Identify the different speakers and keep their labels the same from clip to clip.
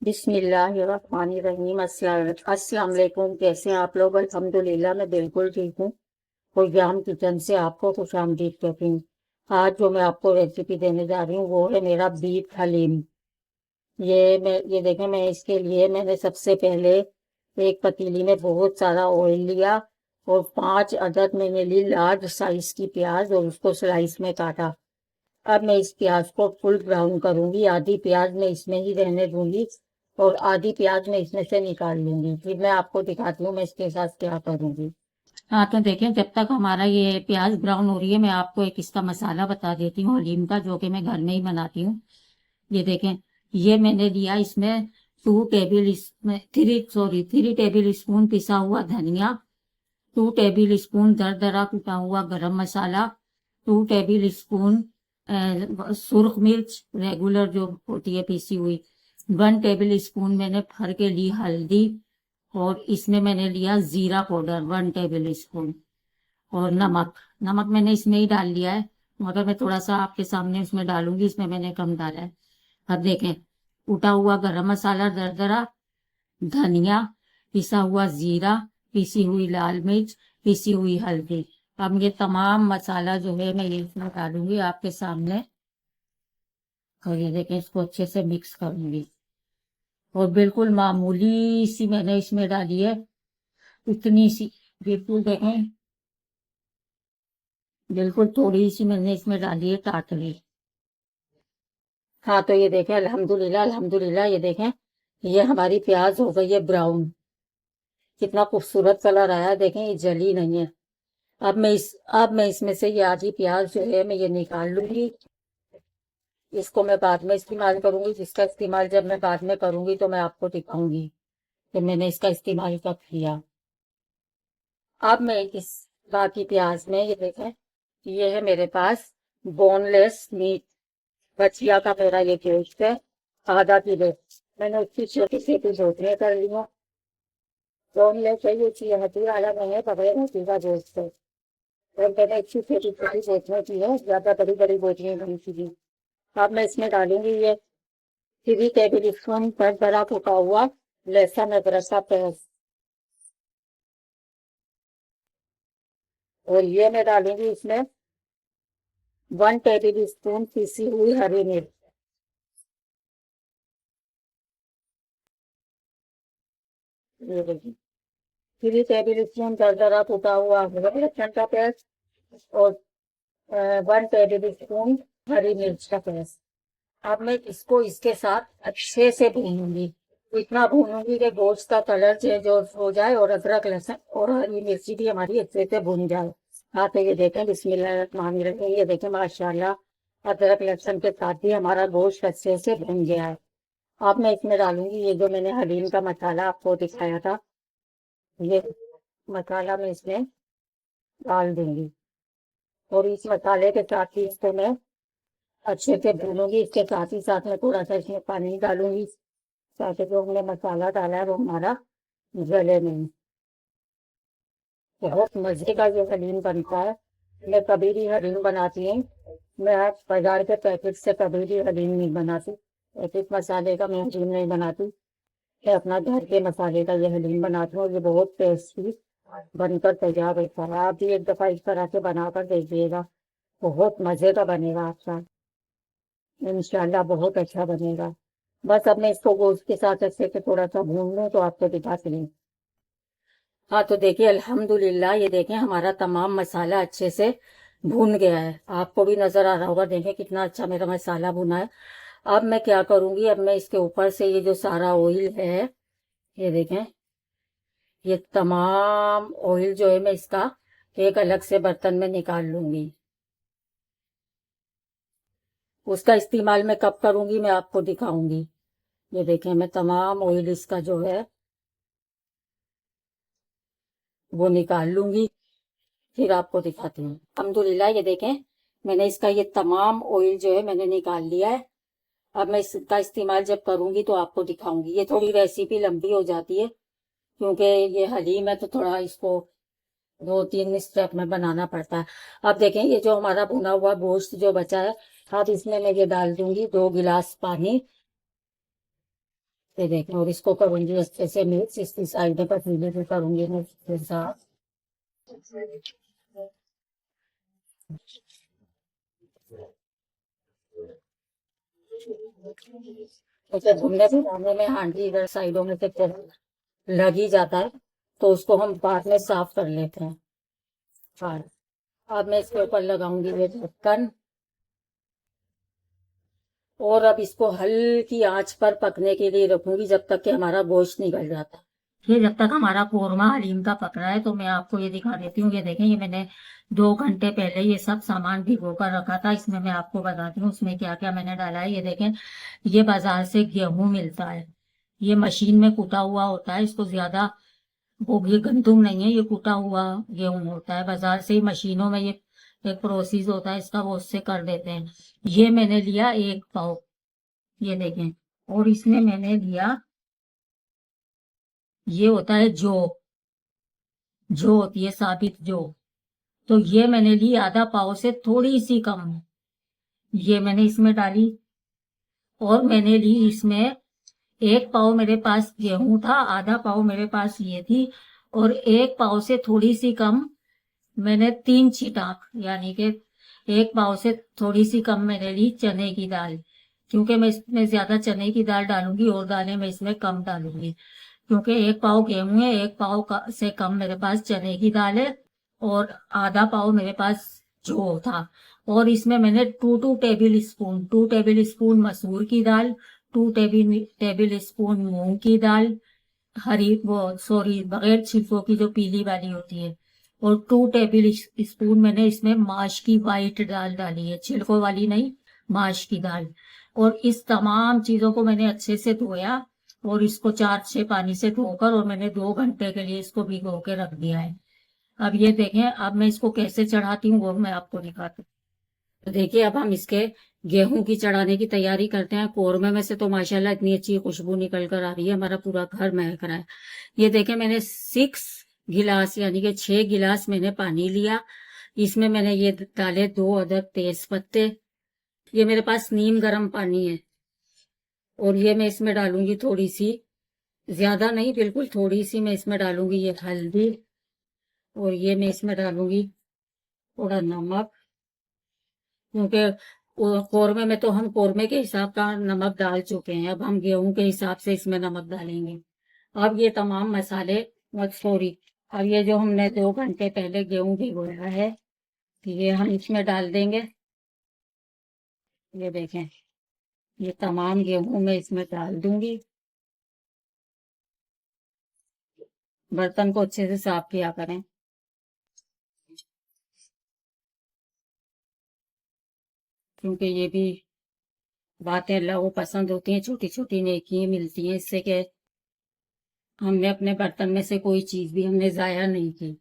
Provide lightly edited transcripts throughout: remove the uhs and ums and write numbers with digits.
Speaker 1: बिस्मिल्लाहिर्रहमानिर्रहीम। अस्सलाम वालेकुम। कैसे हैं आप लोग? अल्हम्दुलिल्लाह मैं बिल्कुल ठीक हूँ। फुलजाम किचन से आपको खुशामदीद कहती हूँ। आज जो मैं आपको रेसिपी देने जा रही हूँ वो है मेरा बीफ हलीम। ये देखें, मैं इसके लिए मैंने सबसे पहले एक पतीली में बहुत सारा ऑयल लिया और 5 अदद मैंने ली लार्ज साइज की प्याज और उसको स्लाइस में काटा। अब मैं इस प्याज को फुल ब्राउन करूंगी। आधी प्याज मैं इसमें ही रहने दूंगी और आधी प्याज मैं इसमें से निकाल लूंगी। फिर मैं आपको दिखाती हूँ मैं इसके साथ क्या करूंगी। हाँ, तो देखें, जब तक हमारा ये प्याज ब्राउन हो रही है मैं आपको एक इसका मसाला बता देती हूँ हलीम का, जो कि मैं घर में ही बनाती हूँ। ये देखें, ये मैंने लिया इसमें 3 टेबल स्पून पिसा हुआ धनिया, 2 टेबल स्पून दरदरा कुटा हुआ गरम मसाला, 2 टेबल स्पून सुर्ख मिर्च रेगुलर जो होती है पीसी हुई, 1 टेबल स्पून मैंने भर के ली हल्दी, और इसमें मैंने लिया जीरा पाउडर 1 टेबल स्पून, और नमक। नमक मैंने इसमें ही डाल लिया है, मगर मैं थोड़ा सा आपके सामने उसमें डालूंगी, इसमें मैंने कम डाला है। अब देखें, कुटा हुआ गरम मसाला दरदरा, धनिया, पिसा हुआ जीरा, पिसी हुई लाल मिर्च, पिसी हुई हल्दी। अब ये तमाम मसाला जो है मैं ये इसमें डालूंगी आपके सामने, और ये देखें इसको अच्छे से मिक्स करूंगी। और बिल्कुल मामूली सी मैंने इसमें डाली है, इतनी सी, बिल्कुल देखें, बिल्कुल थोड़ी सी मैंने इसमें डाली है टाटरी। हाँ, तो ये देखें, अल्हम्दुलिल्लाह अल्हम्दुलिल्लाह, ये देखें, ये हमारी प्याज हो गई है ब्राउन। कितना खूबसूरत कलर आया है, देखें ये जली नहीं है। अब मैं इसमें से ये आधी प्याज जो है मैं ये निकाल लूंगी। इसको मैं बाद में इस्तेमाल करूंगी। जिसका इस्तेमाल जब मैं बाद में करूंगी तो मैं आपको दिखाऊंगी कि मैंने इसका इस्तेमाल कब किया। अब मैं इस बाकी प्याज में ये देखें, ये है मेरे पास बोनलेस मीट, बछिया का मेरा ये गोश्त है, आधा किलो। मैंने उसकी छोटी छोटी रोटियां कर ली हैं। बोनलेस है, ये चीज हड्डी वाला नहीं है, बगैर हड्डी का गोश्त है। और मैंने अच्छी छोटी छोटी बोटियां की है, ज्यादा बड़ी बड़ी बोटियां नहीं की। अब मैं इसमें डालूंगी ये 3 टेबल स्पून पर बड़ा कुटा हुआ लहसुन अदरक का पेस्ट, और ये मैं डालूंगी इसमें 1 टेबल स्पून पीसी हुई हरी मिर्च। ये देखिए, 3 टेबल स्पून दरदरा कुटा हुआ अदरक लहसुन का पेस्ट, और 1 टेबल स्पून हरी मिर्च का पेस्ट। अब मैं इसको इसके साथ अच्छे से भूनूंगी। इतना भूनूंगी कि गोश्त का कलर चेंज हो जाए और अदरक लहसुन और हरी मिर्ची भी हमारी अच्छे से भून जाए। हाँ, तो ये देखें, बिस्मिल्लाहिर्रहमानिर्रहीम, ये देखें माशाल्लाह अदरक लहसुन के साथ भी हमारा गोश्त अच्छे से भून गया है। अब मैं इसमें डालूंगी ये जो मैंने हलीम का मसाला आपको दिखाया था, ये मसाला मैं इसमें डाल दूंगी, और इस मसाले के साथ ही इसको मैं अच्छे से भूनूंगी। इसके साथ ही साथ मैं थोड़ा सा इसमें पानी डालूंगी, ताकि जो हमने मसाला डाला है वो हमारा जले नहीं। बहुत मजे का ये हलीम बनता है। मैं कभी भी हलीम बनाती हूँ, मैं बाजार के पैकेट से कभी भी हलीम नहीं बनाती। पैकेट मसाले का मैं हलीम नहीं बनाती। मैं अपना घर के मसाले का ये हलीम बनाती हूँ, ये बहुत टेस्टी बनकर तैयार होता है। आप भी एक दफा इस तरह से बनाकर देखिएगा, बहुत मजे का बनेगा आपका, इंशाल्लाह बहुत अच्छा बनेगा। बस अब मैं इसको गोश्त के साथ अच्छे से थोड़ा सा भून लूँ तो आपको दिखाती हूँ। हाँ, तो देखिए, अल्हम्दुलिल्लाह, ये देखें हमारा तमाम मसाला अच्छे से भून गया है। आपको भी नजर आ रहा होगा, देखें कितना अच्छा मेरा मसाला भुना है। अब मैं क्या करूंगी, अब मैं इसके ऊपर से ये जो सारा ऑयल है, ये देखें, ये तमाम ऑयल जो है मैं इसका एक अलग से बर्तन में निकाल लूंगी। उसका इस्तेमाल मैं कब करूंगी मैं आपको दिखाऊंगी। ये देखें, मैं तमाम ऑयल इसका जो है वो निकाल लूंगी, फिर आपको दिखाती हूँ। अल्हम्दुलिल्लाह, ये देखें, मैंने इसका ये तमाम ऑयल जो है मैंने निकाल लिया है। अब मैं इसका इस्तेमाल जब करूंगी तो आपको दिखाऊंगी। ये थोड़ी रेसिपी लंबी हो जाती है, क्योंकि ये हलीम है तो थोड़ा इसको 2-3 स्टेप में बनाना पड़ता है। अब देखें, ये जो हमारा भुना हुआ गोश्त जो बचा है, अब इसमें मैं ये डाल दूंगी 2 गिलास पानी, ये देखें, और इसको करूंगी अच्छे से मिक्स, इसकी साइड में पतीले पे करूंगी मैं इसके साथ। तो जब भुनने भुनाने में हांडी इधर साइडों में से लग ही जाता है, तो उसको हम बाद में साफ कर लेते हैं। हाँ, अब मैं इसके ऊपर लगाऊंगी ये ढक्कन, और अब इसको हल्की आंच पर पकने के लिए रखूंगी जब तक कि हमारा गोश्त निकल जाता है। ये जब तक हमारा कोरमा हलीम का पक रहा है, तो मैं आपको ये दिखा देती हूँ। ये देखें, ये मैंने 2 घंटे पहले ये सब सामान भिगो कर रखा था। इसमें मैं आपको बताती हूँ उसमें क्या क्या मैंने डाला है। ये देखें, ये बाजार से गेहूं मिलता है, ये मशीन में कूटा हुआ होता है। इसको ज्यादा वो ये गंदुम नहीं है, ये कूटा हुआ गेहूं होता है। बाजार से ही मशीनों में ये एक प्रोसेस होता है इसका, वो उससे कर देते हैं। ये मैंने लिया 1 पाव, ये देखें। और इसमें मैंने लिया, ये होता है जो होती है साबित जो, तो ये मैंने ली आधा पाव से थोड़ी सी कम, ये मैंने इसमें डाली। और मैंने ली इसमें 1 पाव, मेरे पास गेहूं था, आधा पाव मेरे पास ये थी, और 1 पाव से थोड़ी सी कम मैंने 3 छींटाक, यानी कि 1 पाव से थोड़ी सी कम मैंने ली चने की दाल, क्योंकि मैं इसमें ज्यादा चने की दाल डालूंगी और दालें मैं इसमें कम डालूंगी, क्योंकि 1 पाव गेहूं है, 1 पाव से कम मेरे पास चने की दाल है, और आधा पाव मेरे पास जो था। और इसमें मैंने 2 टेबल स्पून मसूर की दाल, 2 टेबल स्पून मूंग की दाल, हरी वो सॉरी बगैर छिलकों की जो पीली वाली होती है, और 2 टेबल स्पून मैंने इसमें माश की वाइट दाल डाली है, छिलकों वाली नहीं, माश की दाल। और इस तमाम चीजों को मैंने अच्छे से धोया, और इसको 4-6 पानी से धोकर, और मैंने 2 घंटे के लिए इसको भिगो के रख दिया है। अब ये देखें, अब मैं इसको कैसे चढ़ाती हूँ वो मैं आपको दिखाती हूँ। तो देखिए, अब हम इसके गेहूं की चढ़ाने की तैयारी करते हैं। कोरमे में से तो माशाल्लाह इतनी अच्छी खुशबू निकल कर आ रही है, हमारा पूरा घर महक रहा है। ये देखें, मैंने 6 गिलास यानी कि 6 गिलास मैंने पानी लिया। इसमें मैंने ये डाले 2 अदद तेज पत्ते। ये मेरे पास नीम गर्म पानी है, और ये मैं इसमें डालूंगी थोड़ी सी, ज्यादा नहीं, बिल्कुल थोड़ी सी मैं इसमें डालूंगी ये हल्दी, और ये मैं इसमें डालूंगी थोड़ा नमक, क्योंकि कोरमे में तो हम कोरमे के हिसाब का नमक डाल चुके हैं, अब हम गेहूं के हिसाब से इसमें नमक डालेंगे। अब ये तमाम मसाले, सॉरी, अब ये जो हमने 2 घंटे पहले गेहूं भिगोया है, ये हम इसमें डाल देंगे। ये देखें, ये तमाम गेहूं मैं इसमें डाल दूंगी। बर्तन को अच्छे से साफ किया करें, क्योंकि ये भी बातें अल्लाह को पसंद होती हैं, छोटी छोटी नेकी मिलती हैं इससे, कि हमने अपने बर्तन में से कोई चीज भी हमने जाया नहीं की।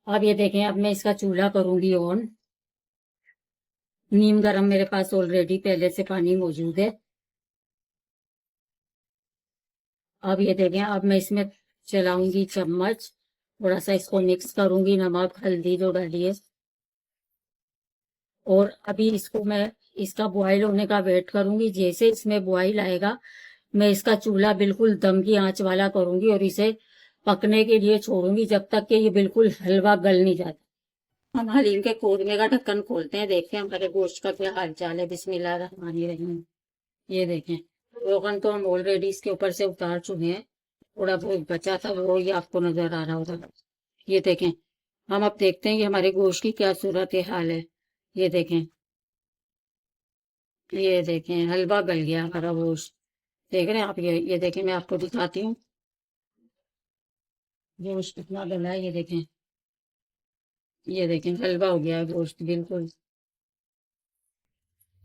Speaker 1: अब ये देखें, अब मैं इसका चूल्हा करूंगी ऑन। नीम गरम मेरे पास ऑलरेडी पहले से पानी मौजूद है। अब ये देखें, अब मैं इसमें चलाऊंगी चम्मच, थोड़ा सा इसको मिक्स करूंगी, नमक हल्दी जो डाली है। और अभी इसको मैं, इसका बॉयल होने का वेट करूंगी। जैसे इसमें बॉयल आएगा, मैं इसका चूल्हा बिल्कुल दम की आंच वाला करूंगी, और इसे पकने के लिए छोड़ूंगी जब तक कि ये बिल्कुल हलवा गल नहीं जाता। हम हलीम के कोरमे का ढक्कन खोलते हैं, देखते हैं हमारे गोश्त का क्या हाल चाल है। बिस्मिल्लाह रहमान रहीम। ये देखें, रोगन तो हम ऑलरेडी इसके ऊपर से उतार चुके हैं, थोड़ा बहुत बचा था वो ये आपको नजर आ रहा होगा। ये देखें, हम अब देखते हैं कि हमारे गोश्त की क्या सूरत हाल है। ये देखें, ये देखें, हलवा गल गया हमारा गोश्त। देख रहे हैं आप? ये देखें, मैं आपको दिखाती हूँ गोश्त कितना गला है। ये देखें, हलवा हो गया है गोश्त बिल्कुल।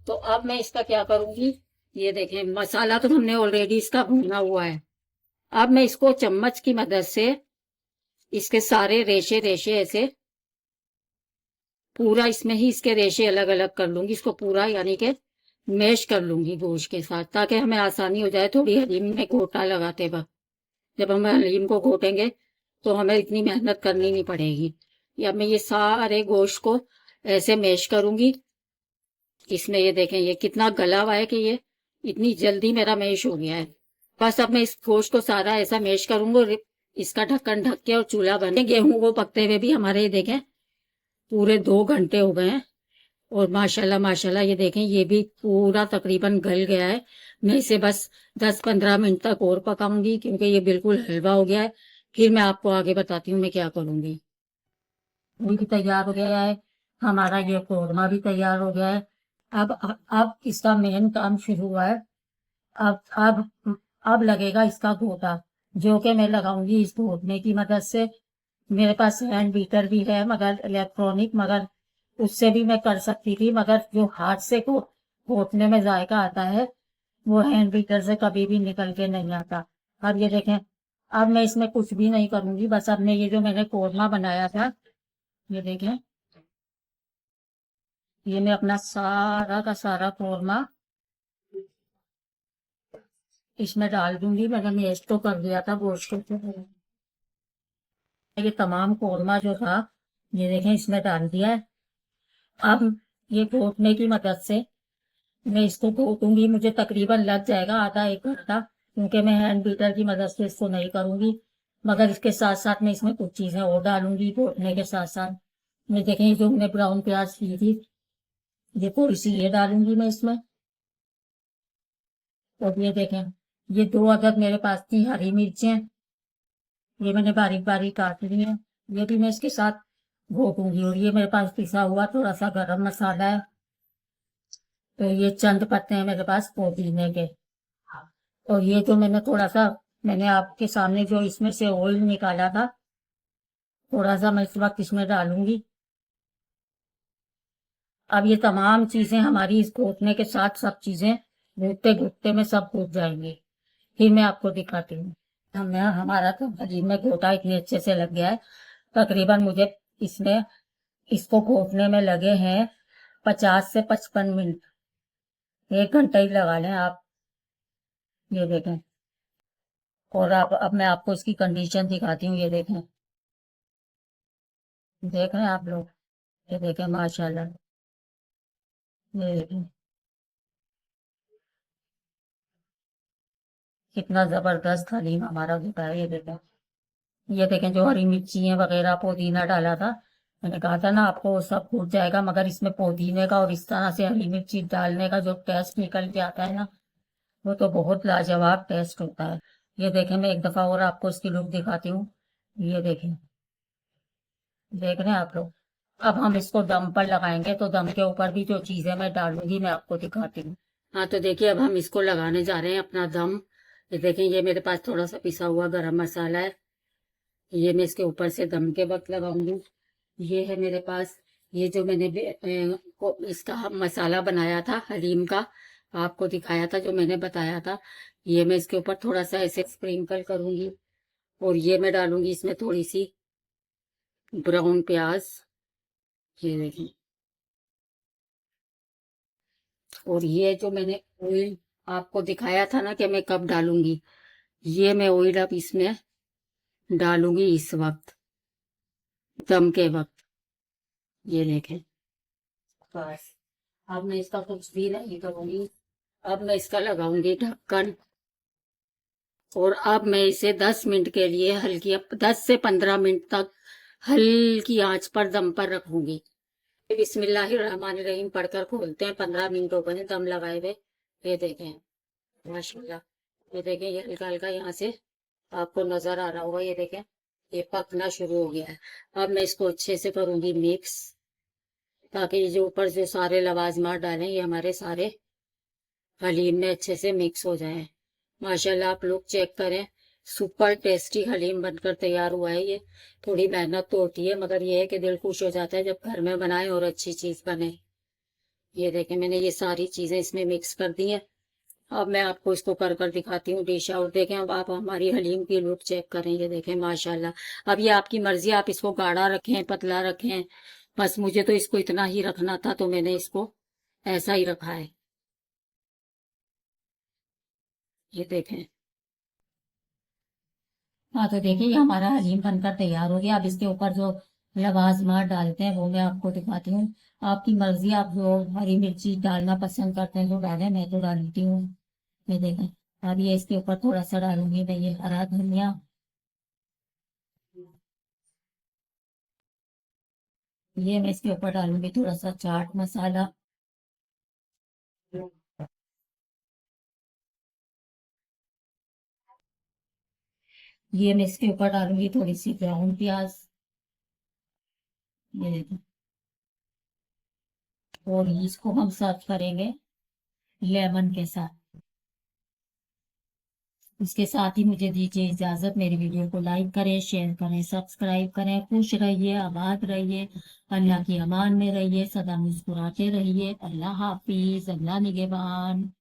Speaker 1: तो अब मैं इसका क्या करूंगी, ये देखें, मसाला तो हमने ऑलरेडी इसका भुना हुआ है। अब मैं इसको चम्मच की मदद से इसके सारे रेशे रेशे ऐसे पूरा, इसमें ही इसके रेशे अलग अलग कर लूंगी, इसको पूरा यानी कि मैश कर लूंगी गोश्त के साथ, ताकि हमें आसानी हो जाए थोड़ी हलीम में गोटा लगाते वक्त। जब हम हलीम को घोटेंगे तो हमें इतनी मेहनत करनी नहीं पड़ेगी। या मैं ये सारे गोश्त को ऐसे मैश करूंगी। इसमें ये देखें, ये कितना गला हुआ है कि ये इतनी जल्दी मेरा मैश हो गया है। बस अब मैं इस गोश्त को सारा ऐसा मैश करूंगा और इसका ढक्कन ढक के और चूल्हा बने। गेहूं को पकते हुए भी हमारे ये देखें पूरे 2 घंटे हो गए हैं और माशाल्लाह माशाल्लाह ये देखें ये भी पूरा तकरीबन गल गया है। मैं इसे बस 10-15 मिनट तक और पकाऊंगी क्योंकि ये बिल्कुल हलवा हो गया है। फिर मैं आपको आगे बताती हूँ मैं क्या करूंगी। ये भी तैयार हो गया है, हमारा ये कौरमा भी तैयार हो गया है। अब इसका मेन काम शुरू हुआ है। अब अब अब लगेगा इसका घोटा, जो कि मैं लगाऊंगी इस घोटने की मदद से। मेरे पास हैंड बीटर भी है मगर इलेक्ट्रॉनिक, मगर उससे भी मैं कर सकती थी, मगर जो हाथ से घोटने में जायका आता है वो हैंड बीटर से कभी भी निकल के नहीं आता। अब ये देखें, अब मैं इसमें कुछ भी नहीं करूंगी, बस अब मैं ये जो मैंने कोरमा बनाया था ये देखें, ये मैं अपना सारा का सारा कोरमा इसमें डाल दूंगी। मैंने मैश तो कर दिया था गोश्त को। ये तमाम कोरमा जो था ये देखें इसमें डाल दिया है। अब ये घोटने की मदद से मैं इसको घोटूंगी, मुझे तकरीबन लग जाएगा आधा 1 घंटा, क्योंकि मैं हैंड बीटर की मदद से इसको नहीं करूंगी। मगर इसके साथ साथ मैं इसमें कुछ चीजें और डालूंगी घोटने के साथ साथ। मैं देखें जो मैंने ब्राउन प्याज ली थी ये थोड़ी सी ये डालूंगी मैं इसमें। और ये देखें ये 2 अदद मेरे पास थी हरी मिर्चें, ये मैंने बारीक बारीक काट ली है, ये भी मैं इसके साथ घोटूंगी। और ये मेरे पास पिसा हुआ थोड़ा सा गरम मसाला है। तो ये चंद पत्ते हैं मेरे पास पुदीने के। और ये जो मैंने थोड़ा सा मैंने आपके सामने जो इसमें से ऑयल निकाला था थोड़ा सा मैं इस वक्त इसमें डालूंगी। अब ये तमाम चीजें हमारी इस घोटने के साथ सब चीजें घुटते घुटते में सब घुट जाएंगी। फिर मैं आपको दिखाती हूँ। हमारा तो हलीम में घोटा इतने अच्छे से लग गया है। तकरीबन मुझे इसमें इसको घोटने में लगे हैं 50 से 55 मिनट, 1 घंटा ही लगा लें आप। ये देखें, और अब मैं आपको इसकी कंडीशन दिखाती हूँ। ये देखें, देख रहे हैं आप लोग, ये देखें माशाल्लाह, ये देखें कितना जबरदस्त हलीम हमारा होता है। ये देखें जो हरी मिर्ची वगैरह पुदीना डाला था, मैंने कहा था ना आपको वो सब फूट जाएगा, मगर इसमें पुदीने का और इस तरह से हरी मिर्ची डालने का जो टेस्ट निकल के आता है ना वो तो बहुत लाजवाब टेस्ट होता है। ये देखें मैं एक दफा और आपको इसकी लुक दिखाती हूँ। ये देखें, देख रहे हैं आप लोग। अब हम इसको दम पर लगाएंगे, तो दम के ऊपर भी जो चीजें मैं डालूंगी मैं आपको दिखाती हूँ। हाँ तो देखिए अब हम इसको लगाने जा रहे हैं अपना दम। ये देखें ये मेरे पास थोड़ा सा पिसा हुआ गरम मसाला है, ये मैं इसके ऊपर से दम के वक्त लगाऊंगी। ये है मेरे पास ये जो मैंने इसका मसाला बनाया था हलीम का, आपको दिखाया था जो मैंने बताया था, ये मैं इसके ऊपर थोड़ा सा ऐसे स्प्रिंकल करूंगी। और ये मैं डालूंगी इसमें थोड़ी सी ब्राउन प्याज, ये देखें। और ये जो मैंने ऑयल आपको दिखाया था ना कि मैं कब डालूंगी, ये मैं ऑयल अब इसमें डालूंगी इस वक्त दम के वक्त। ये देखें, बस अब मैं इसका कुछ भी नहीं करूंगी। अब मैं इसका लगाऊंगी ढक्कन और अब मैं इसे 10 मिनट के लिए हल्की 10 से 15 मिनट तक हल्की आंच पर दम पर रखूंगी। बिस्मिल्लाहिर्रहमानिर्रहीम पढ़कर खोलते हैं। 15 मिनट हो गए दम लगाए हुए। ये देखें माशाल्लाह, ये देखें ये हल्का हल्का यहाँ से आपको नजर आ रहा होगा। ये देखें ये पकना शुरू हो गया है। अब मैं इसको अच्छे से करूंगी मिक्स, ताकि ये जो ऊपर जो सारे लवाजमात डालें ये हमारे सारे हलीम में अच्छे से मिक्स हो जाएं। माशाल्लाह आप लोग चेक करें, सुपर टेस्टी हलीम बनकर तैयार हुआ है। ये थोड़ी मेहनत तो होती है, मगर ये है कि दिल खुश हो जाता है जब घर में बनाए और अच्छी चीज बने। ये देखें मैंने ये सारी चीजें इसमें मिक्स कर दी हैं। अब मैं आपको इसको कर कर दिखाती हूँ डिश आउट। देखें अब आप हमारी हलीम की लुक चेक करें। ये देखें माशाल्लाह। अब ये आपकी मर्जी, आप इसको गाढ़ा रखें पतला रखें, बस मुझे तो इसको इतना ही रखना था तो मैंने इसको ऐसा ही रखा है। ये देखें, हाँ तो देखिए ये हमारा हलीम बनकर तैयार हो गया। अब इसके ऊपर जो लवाजमात डालते हैं वो मैं आपको दिखाती हूँ। आपकी मर्जी, आप जो हरी मिर्ची डालना पसंद करते हैं तो डालें, मैं तो डालती हूँ। ये देखें अब ये इसके ऊपर थोड़ा सा डालूंगी मैं ये हरा धनिया। ये मैं इसके ऊपर डालूंगी थोड़ा सा चाट मसाला। ये मैं इसके ऊपर डालूंगी थोड़ी सी ब्राउन प्याज। ये देखो। और इसको हम सर्व करेंगे लेमन के साथ। इसके साथ ही मुझे दीजिए इजाजत। मेरी वीडियो को लाइक करें, शेयर करें, सब्सक्राइब करें। खुश रहिए, आबाद रहिए, अल्लाह की अमान में रहिए, सदा मुस्कुराते रहिए। अल्लाह हाफिज, अल्लाह निगहबान।